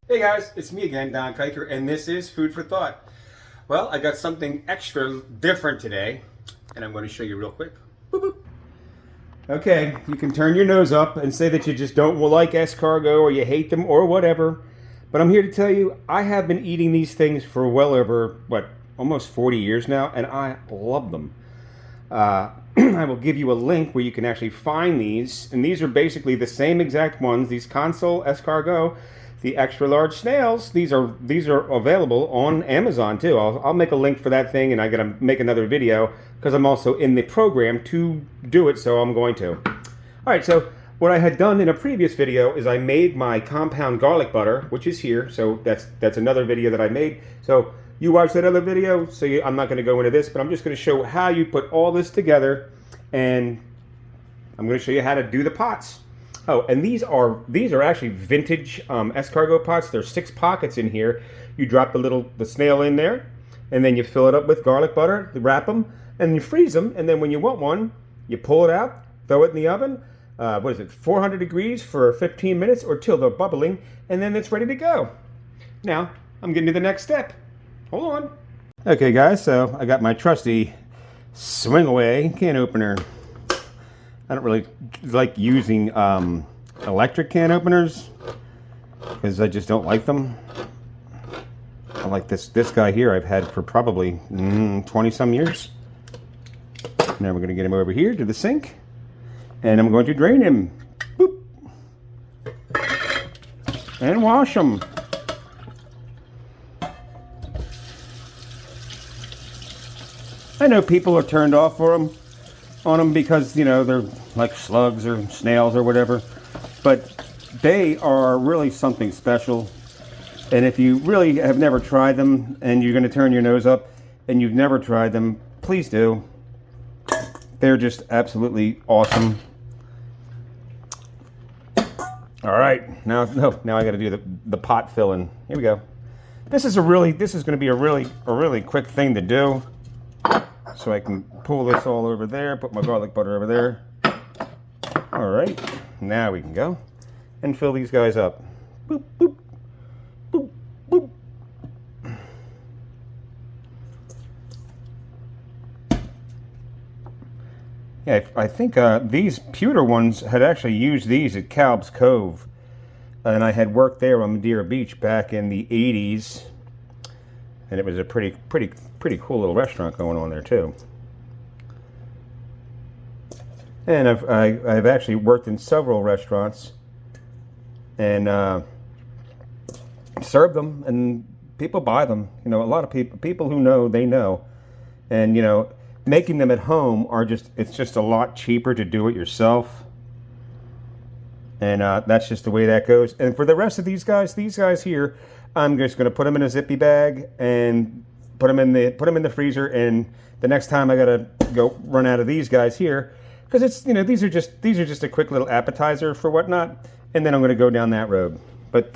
Hey guys, it's me again, Don Kiker, and this is Food for Thought. Well, I got something extra different today, and I'm going to show you real quick. Boop, boop. Okay, you can turn your nose up and say that you just don't like escargot or you hate them or whatever, but I'm here to tell you I have been eating these things for well over, almost 40 years now, and I love them. I will give you a link where you can actually find these, and these are basically the same exact ones, these console escargot. The extra large snails, these are available on Amazon too. I'll make a link for that thing, and I gotta make another video because I'm also in the program to do it, so I'm going to. Alright, so what I had done in a previous video is I made my compound garlic butter, which is here, so that's another video that I made. So you watch that other video, so I'm not going to go into this, but I'm just going to show how you put all this together, and I'm going to show you how to do the pots. Oh, and these are actually vintage escargot pots. There's 6 pockets in here. You drop the snail in there, and then you fill it up with garlic butter, wrap them, and you freeze them. And then when you want one, you pull it out, throw it in the oven. 400 degrees for 15 minutes or till they're bubbling, and then it's ready to go. Now, I'm getting to the next step. Hold on. Okay, guys, so I got my trusty swing away can opener. I don't really like using electric can openers because I just don't like them. I like this guy here I've had for probably 20 some years. Now we're going to get him over here to the sink, and I'm going to drain him. Boop. And wash him. I know people are turned off on them because, you know, they're like slugs or snails or whatever, but they are really something special. And if you really have never tried them and you're going to turn your nose up and you've never tried them, please do. They're just absolutely awesome. All right, now I got to do the pot filling. Here we go. This is going to be a really quick thing to do. So I can pull this all over there, put my garlic butter over there. All right, now we can go and fill these guys up. Boop, boop, boop, boop. Yeah, I think these pewter ones had actually used these at Calb's Cove. And I had worked there on Madeira Beach back in the 80s. And it was a pretty cool little restaurant going on there too. And I've actually worked in several restaurants and served them, and people buy them. You know, a lot of people who know, they know. And you know, making them at home it's just a lot cheaper to do it yourself. And that's just the way that goes. And for the rest of these guys here, I'm just going to put them in a zippy bag and put them in the freezer. And the next time I got to go run out of these guys here, because it's, you know, these are just a quick little appetizer for whatnot. And then I'm going to go down that road. But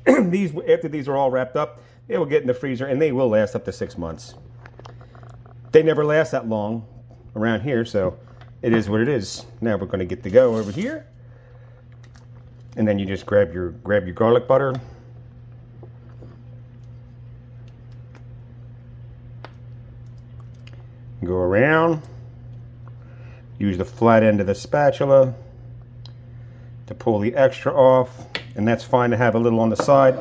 after these are all wrapped up, they will get in the freezer and they will last up to 6 months. They never last that long around here, so it is what it is. Now we're going to get to go over here. And then you just grab your garlic butter. Go around. Use the flat end of the spatula to pull the extra off. And that's fine to have a little on the side.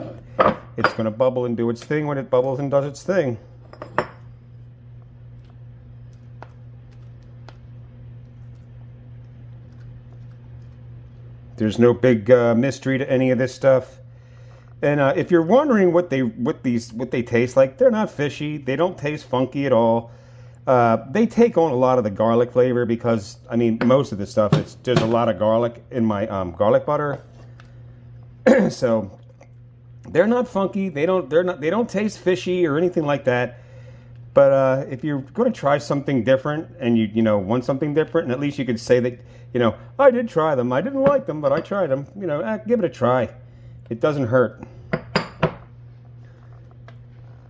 It's going to bubble and do its thing when it bubbles and does its thing. There's no big mystery to any of this stuff. And if you're wondering what they taste like, they're not fishy. They don't taste funky at all. They take on a lot of the garlic flavor because, I mean, most of the stuff, there's a lot of garlic in my garlic butter. So they're not funky. They don't taste fishy or anything like that. But if you're going to try something different and you want something different, and at least you could say that, I did try them. I didn't like them, but I tried them. Give it a try. It doesn't hurt.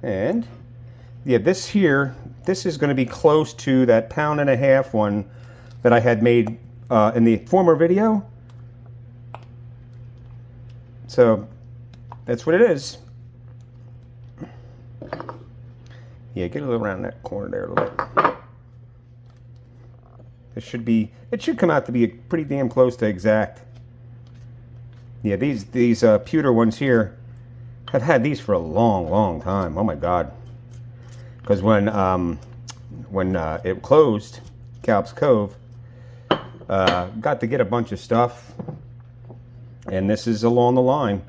And yeah, this is going to be close to that 1.5 pound one that I had made in the former video. So that's what it is. Yeah, get a little around that corner there a little bit. It should come out to be pretty damn close to exact. Yeah, these pewter ones here, I've had these for a long time. Oh my God. Because when it closed, Calp's Cove, got to get a bunch of stuff, and this is along the line.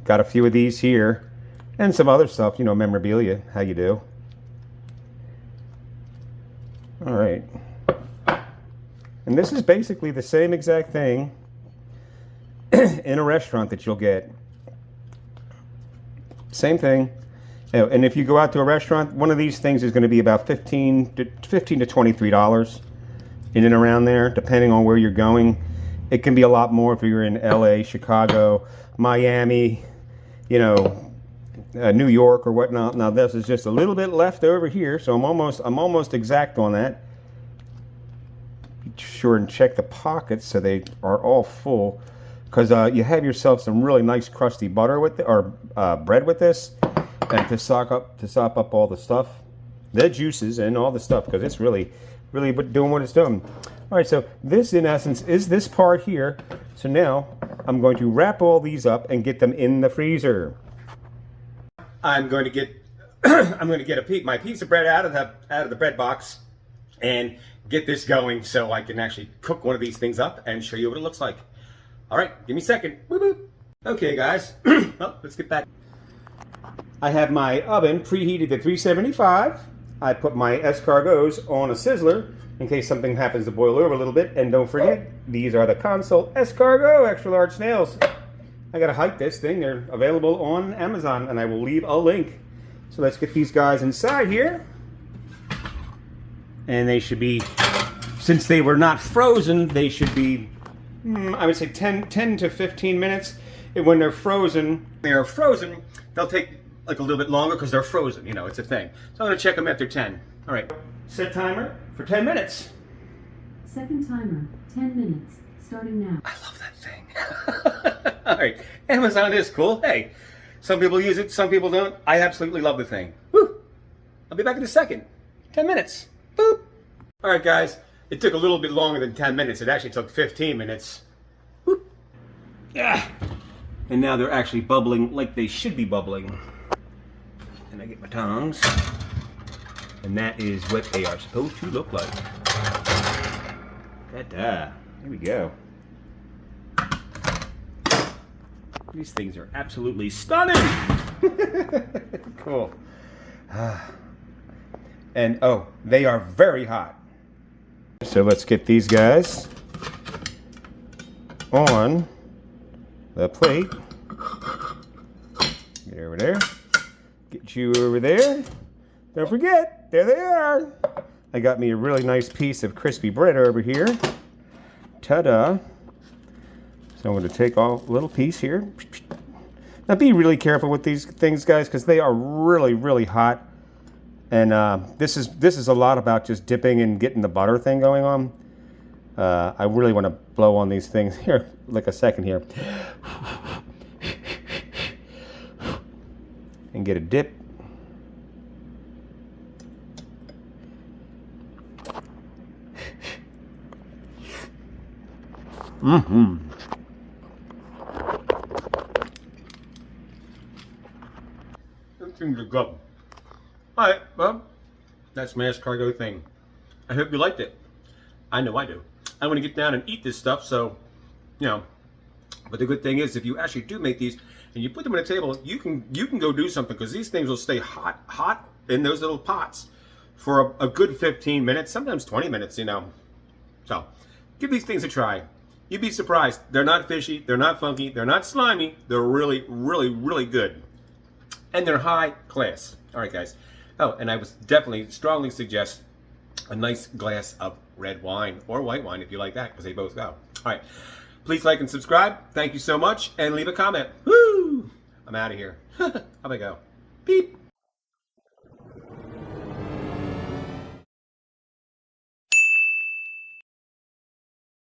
Got a few of these here, and some other stuff, you know, memorabilia. How you do? All right. And this is basically the same exact thing in a restaurant that you'll get. Same thing. And if you go out to a restaurant, one of these things is going to be about $15 to $23 in and around there, depending on where you're going. It can be a lot more if you're in LA, Chicago, Miami, you know, New York or whatnot. Now this is just a little bit left over here, so I'm almost exact on that. Be sure and check the pockets so they are all full, because you have yourself some really nice crusty butter with bread with this, and to sop up all the stuff, the juices and all the stuff, because it's really doing what it's doing. All right, so this in essence is this part here. So now I'm going to wrap all these up and get them in the freezer. I'm going to get my piece of bread out of the bread box and get this going so I can actually cook one of these things up and show you what it looks like. All right, give me a second. Boop, boop. Okay, guys. Well, let's get back. I have my oven preheated to 375. I put my escargots on a sizzler in case something happens to boil over a little bit. And don't forget, these are the Console Escargot extra large snails. I gotta hike this thing. They're available on Amazon, and I will leave a link. So let's get these guys inside here. And they should be, since they were not frozen, they should be, I would say 10 to 15 minutes. And when they're frozen, they'll take like a little bit longer because they're frozen. You know, it's a thing. So I'm gonna check them after 10. All right. Set timer for 10 minutes. Second timer, 10 minutes, starting now. I love that thing. All right, Amazon is cool. Hey, some people use it, some people don't. I absolutely love the thing. Woo! I'll be back in a second. 10 minutes. Boop. All right, guys. It took a little bit longer than 10 minutes. It actually took 15 minutes. Woo! Yeah. And now they're actually bubbling like they should be bubbling. And I get my tongs. And that is what they are supposed to look like. Ta-da. Here we go. These things are absolutely stunning. Cool. And oh, they are very hot. So let's get these guys on the plate. Get over there. Get you over there. Don't forget, there they are. I got me a really nice piece of crispy bread over here. Ta-da. So I'm going to take off a little piece here. Now be really careful with these things, guys, because they are really hot. And this is a lot about just dipping and getting the butter thing going on. I really want to blow on these things here, like a second here. And get a dip. Mm-hmm. Them things are good. Alright, well, that's my escargot thing. I hope you liked it. I know I do. I want to get down and eat this stuff, so, you know. But the good thing is, if you actually do make these and you put them on a table, you can go do something, because these things will stay hot in those little pots for a good 15 minutes, sometimes 20 minutes, you know. So, give these things a try. You'd be surprised. They're not fishy, they're not funky, they're not slimy. They're really good. And they're high class. All right, guys. Oh, and I would definitely strongly suggest a nice glass of red wine or white wine if you like that, because they both go. All right. Please like and subscribe. Thank you so much. And leave a comment. Woo! I'm out of here. How'd I go? Beep.